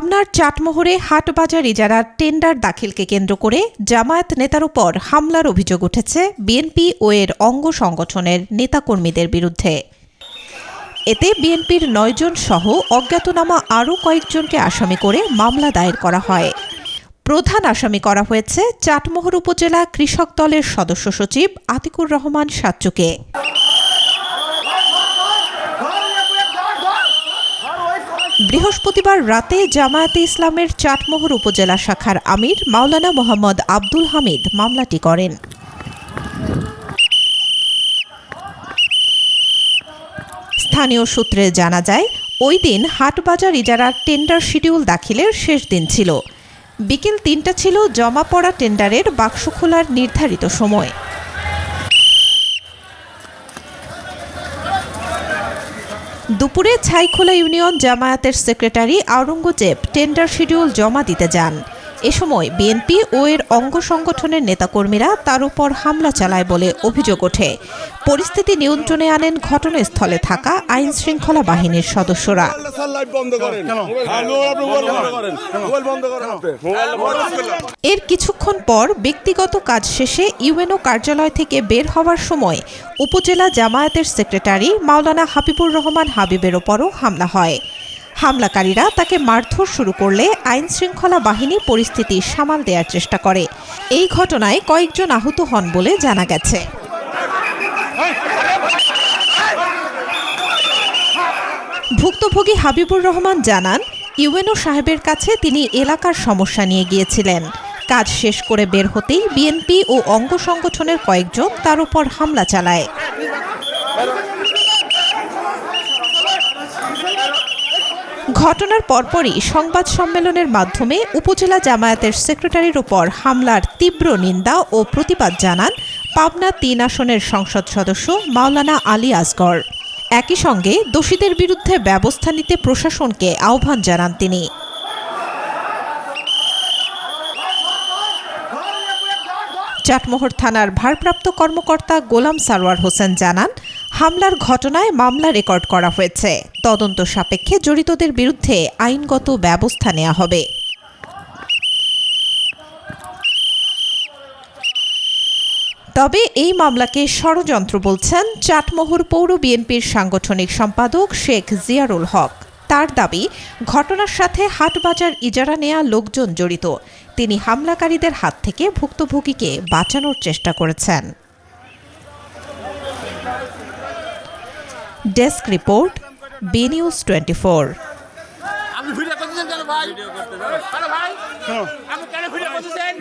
পাবনার চাটমোহরে হাটবাজার ইজারার টেন্ডার দাখিলকে কেন্দ্র করে জামায়াত নেতার উপর হামলার অভিযোগ উঠেছে বিএনপি ও এর অঙ্গ সংগঠনের নেতাকর্মীদের বিরুদ্ধে। এতে বিএনপির ৯ জন সহ অজ্ঞাতনামা আরও কয়েকজনকে আসামি করে মামলা দায়ের করা হয়। প্রধান আসামি করা হয়েছে চাটমোহর উপজেলা কৃষক দলের সদস্য সচিব আতিকুর রহমান সাচ্চুকে। বৃহস্পতিবার রাতে জামায়াতে ইসলামের চাটমোহর উপজেলা শাখার আমির মাওলানা মোহাম্মদ আব্দুল হামিদ মামলাটি করেন। স্থানীয় সূত্রে জানা যায়, ওই দিন হাটবাজার ইজারার টেন্ডার শিডিউল দাখিলের শেষ দিন ছিল। বিকেল ৩টা ছিল জমা পড়া টেন্ডারের বাক্স খোলার নির্ধারিত সময়। দুপুরে ছাইখোলা ইউনিয়ন জামায়াতের সেক্রেটারি আওরঙ্গজেব টেন্ডার শিডিউল জমা দিতে যান। এ সময় বিএনপি ও এর অঙ্গ সংগঠনের নেতাকর্মীরা তার উপর হামলা চালায় বলে অভিযোগ ওঠে। পরিস্থিতি নিয়ন্ত্রণে আনেন ঘটনাস্থলে থাকা আইন শৃঙ্খলা বাহিনীর সদস্যরা। এর কিছুক্ষণ পর ব্যক্তিগত কাজ শেষে ইউএনও কার্যালয় থেকে বের হওয়ার সময় উপজেলা জামায়াতের সেক্রেটারি মাওলানা হাবিবুর রহমান হাবিবের ওপরও হামলা হয়। হামলাকারীরা তাকে মারধর শুরু করলে আইন শৃঙ্খলা বাহিনী পরিস্থিতি সামাল দেওয়ার চেষ্টা করে। এই ঘটনায় কয়েকজন আহত হন বলে জানা গেছে। ভুক্তভোগী হাবিবুর রহমান জানান, ইউএনও সাহেবের কাছে তিনি এলাকার সমস্যা নিয়ে গিয়েছিলেন। কাজ শেষ করে বের হতেই বিএনপি ও অঙ্গ সংগঠনের কয়েকজন তার উপর হামলা চালায়। ঘটনার পরপরই সংবাদ সম্মেলনের মাধ্যমে উপজেলা জামায়াতের সেক্রেটারির উপর হামলার তীব্র নিন্দা ও প্রতিবাদ জানান পাবনা ৩ আসনের সংসদ সদস্য মাওলানা আলী আসগর। একই সঙ্গে দোষীদের বিরুদ্ধে ব্যবস্থা নিতে প্রশাসনকে আহ্বান জানান তিনি। চাটমোহর থানার ভারপ্রাপ্ত কর্মকর্তা গোলাম সারোয়ার হোসেন জানান, হামলার ঘটনায় মামলা রেকর্ড করা হয়েছে। তদন্ত সাপেক্ষে জড়িতদের বিরুদ্ধে আইনগত ব্যবস্থা নেওয়া হবে। তবে এই মামলাকে ষড়যন্ত্র বলছেন চাটমোহর পৌর বিএনপির সাংগঠনিক সম্পাদক শেখ জিয়ারুল হক। তার দাবি, ঘটনার সাথে হাটবাজার ইজারা নেয়া লোকজন জড়িত। তিনি হামলাকারীদের হাত থেকে ভুক্তভোগীকে বাঁচানোর চেষ্টা করেছেন। Desk report, B news 24। আপনি ভিডিও করতেছেন কেন ভাই? আরে ভাই, আপনি কেন ভিডিও করতেছেন?